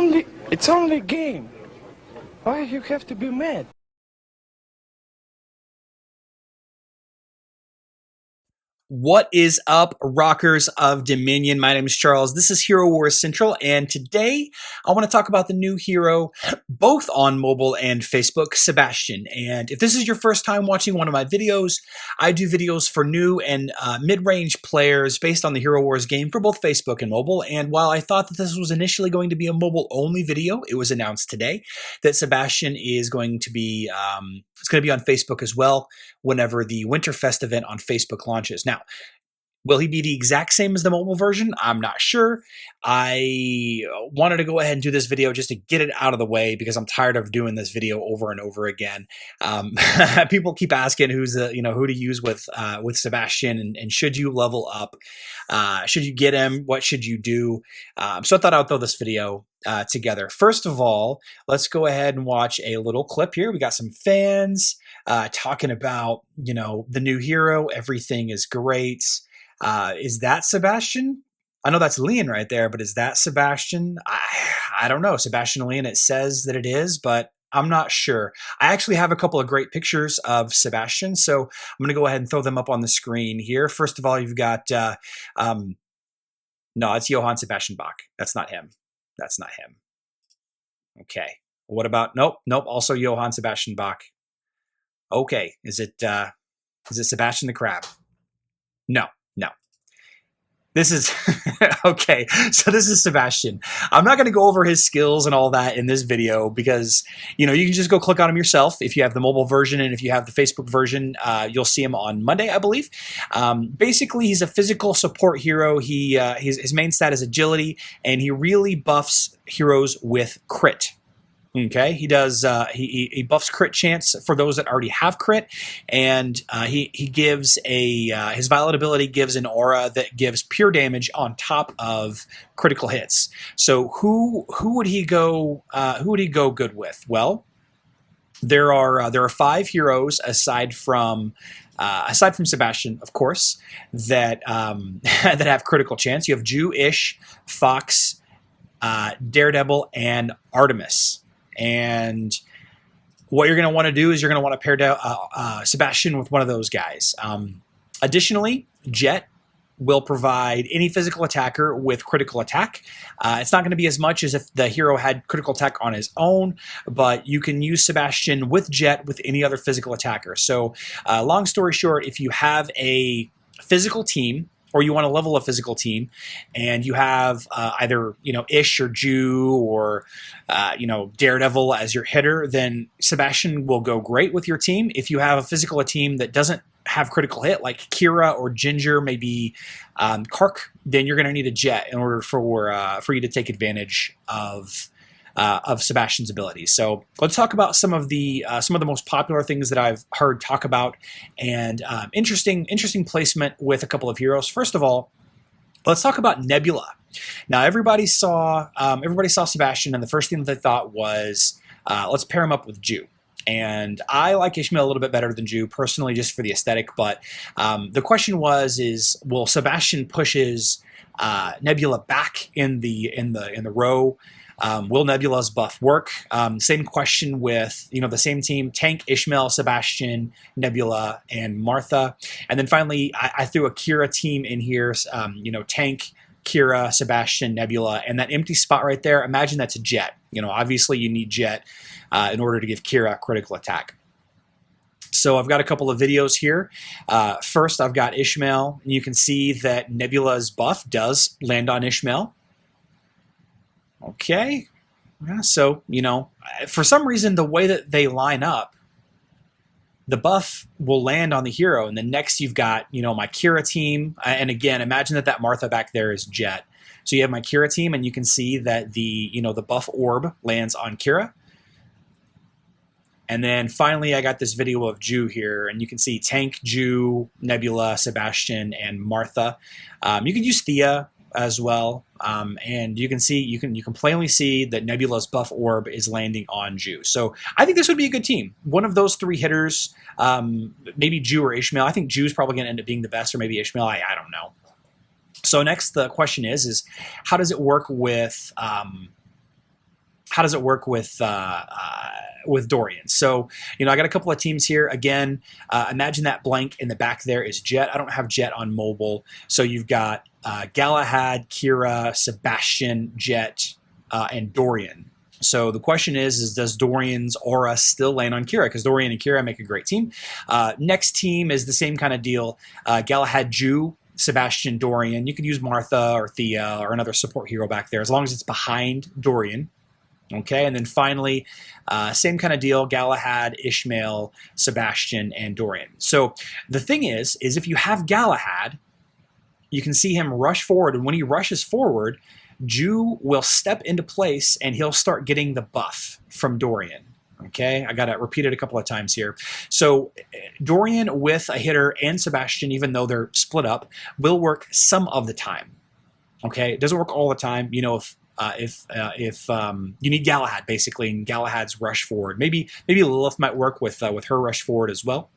only a game. Why you have to be mad? What is up, rockers of Dominion? My name is Charles. This is Hero Wars Central, and today I want to talk about the new hero, both on mobile and Facebook, Sebastian. And if this is your first time watching one of my videos, I do videos for new and mid-range players based on the Hero Wars game for both Facebook and mobile. And while I thought that this was initially going to be a mobile-only video, it was announced today that Sebastian is going to be it's going to be on Facebook as well whenever the Winterfest event on Facebook launches. Now, will he be the exact same as the mobile version? I'm not sure. I wanted to go ahead and do this video just to get it out of the way because I'm tired of doing this video over and over again. People keep asking who to use with Sebastian and should you level up? Should you get him? What should you do? So I thought I would throw this video together. First of all, let's go ahead and watch a little clip here. We got some fans talking about, the new hero. Everything is great. Is that Sebastian? I know that's Leon right there, but is that Sebastian? I don't know. Sebastian and Leon, it says that it is, but I'm not sure. I actually have a couple of great pictures of Sebastian, so I'm going to go ahead and throw them up on the screen here. First of all, you've got, no, it's Johann Sebastian Bach. That's not him. That's not him. Okay. What about, nope, also Johann Sebastian Bach. Okay. Is it Sebastian the Crab? No. This is, okay, so this is Sebastian. I'm not going to go over his skills and all that in this video because, you can just go click on him yourself if you have the mobile version, and if you have the Facebook version, you'll see him on Monday, I believe. Basically, he's a physical support hero. His main stat is agility, and he really buffs heroes with crit. Okay, he does. He buffs crit chance for those that already have crit, and he gives his violent ability gives an aura that gives pure damage on top of critical hits. So who would he go? Who would he go good with? Well, there are 5 heroes aside from Sebastian, of course, that that have critical chance. You have Jew, Ish, Fox, Daredevil, and Artemis. And what you're going to want to do is you're going to want to pair down Sebastian with one of those guys. Additionally, Jet will provide any physical attacker with critical attack. It's not going to be as much as if the hero had critical attack on his own, but you can use Sebastian with Jet with any other physical attacker. So long story short, if you have a physical team, or you want to level a physical team, and you have either Ish or Jew or Daredevil as your hitter, then Sebastian will go great with your team. If you have a physical team that doesn't have critical hit, like Kira or Ginger, maybe Kark, then you're going to need a Jet in order for you to take advantage of Sebastian's abilities. So let's talk about some of the most popular things that I've heard talk about, and interesting placement with a couple of heroes. First of all, let's talk about Nebula. Now everybody saw Sebastian, and the first thing that they thought was let's pair him up with Jew. And I like Ishmael a little bit better than Jew personally, just for the aesthetic. But the question is will Sebastian pushes Nebula back in the row? Will Nebula's buff work? Same question with, the same team, Tank, Ishmael, Sebastian, Nebula, and Martha. And then finally, I threw a Kira team in here, Tank, Kira, Sebastian, Nebula, and that empty spot right there, imagine that's a Jet. Obviously you need Jet in order to give Kira critical attack. So I've got a couple of videos here. First, I've got Ishmael, and you can see that Nebula's buff does land on Ishmael. Okay, yeah, so, for some reason, the way that they line up, the buff will land on the hero, and then next you've got, my Kira team, and again, imagine that Martha back there is Jet. So you have my Kira team, and you can see that the buff orb lands on Kira. And then finally, I got this video of Jew here, and you can see Tank, Jew, Nebula, Sebastian, and Martha. You can use Thea as well, and you can plainly see that Nebula's buff orb is landing on Jew. So I think this would be a good team. One of those 3 hitters, maybe Jew or Ishmael. I think Jew's probably going to end up being the best, or maybe Ishmael. I don't know. So next, the question is how does it work with how does it work with Dorian? So, you know, I got a couple of teams here. Again, imagine that blank in the back there is Jet. I don't have Jet on mobile. So you've got Galahad, Kira, Sebastian, Jet, and Dorian. So the question is does Dorian's aura still land on Kira? Because Dorian and Kira make a great team. Next team is the same kind of deal. Galahad, Jew, Sebastian, Dorian. You could use Martha or Thea or another support hero back there as long as it's behind Dorian. Okay, and then finally, same kind of deal, Galahad, Ishmael, Sebastian, and Dorian. So the thing is if you have Galahad, you can see him rush forward, and when he rushes forward, Jew will step into place and he'll start getting the buff from Dorian. Okay, I got to repeat it a couple of times here. So Dorian with a hitter and Sebastian, even though they're split up, will work some of the time. Okay, it doesn't work all the time. You know, if you need Galahad basically, and Galahad's rush forward, maybe Lilith might work with her rush forward as well.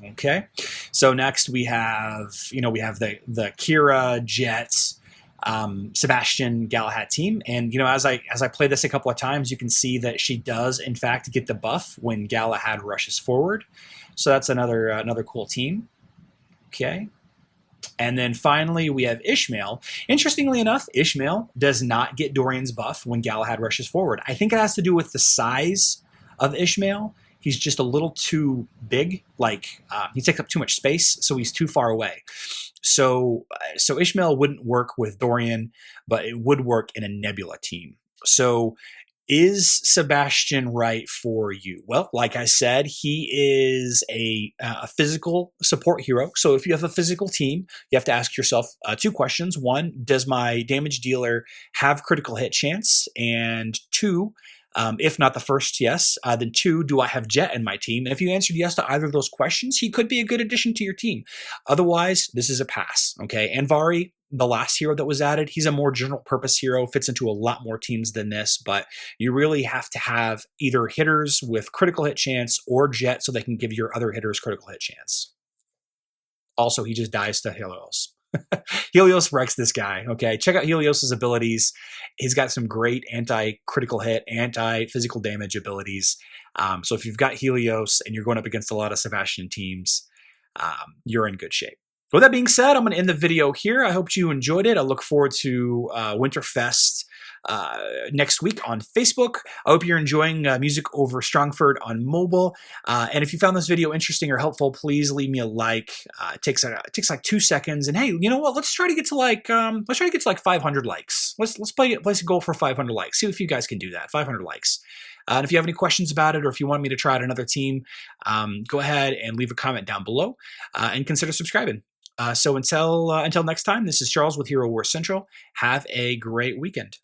Okay, so next we have the Kira, Jets, Sebastian, Galahad team, and as I play this a couple of times, you can see that she does in fact get the buff when Galahad rushes forward. So that's another cool team. Okay. And then finally, we have Ishmael. Interestingly enough, Ishmael does not get Dorian's buff when Galahad rushes forward. I think it has to do with the size of Ishmael. He's just a little too big, he takes up too much space, so he's too far away. So Ishmael wouldn't work with Dorian, but it would work in a Nebula team. So is Sebastian right for you? Well, like I said, he is a physical support hero. So if you have a physical team, you have to ask yourself two questions. One, does my damage dealer have critical hit chance? And two, if not the first, yes, then two, do I have Jet in my team? And if you answered yes to either of those questions, he could be a good addition to your team. Otherwise, this is a pass, okay? Anvari, the last hero that was added, he's a more general purpose hero, fits into a lot more teams than this, but you really have to have either hitters with critical hit chance or Jet so they can give your other hitters critical hit chance. Also, he just dies to Helios. Helios wrecks this guy, okay? Check out Helios's abilities. He's got some great anti-critical hit, anti-physical damage abilities. So if you've got Helios and you're going up against a lot of Sebastian teams, you're in good shape. With that being said, I'm going to end the video here. I hope you enjoyed it. I look forward to Winterfest next week on Facebook. I hope you're enjoying Music Over Strongford on mobile. And if you found this video interesting or helpful, please leave me a like. It takes like 2 seconds. And hey, you know what? Let's try to get to like 500 likes. Let's place a goal for 500 likes. See if you guys can do that. 500 likes. And if you have any questions about it, or if you want me to try out another team, go ahead and leave a comment down below and consider subscribing. So until next time, this is Charles with Hero Wars Central. Have a great weekend.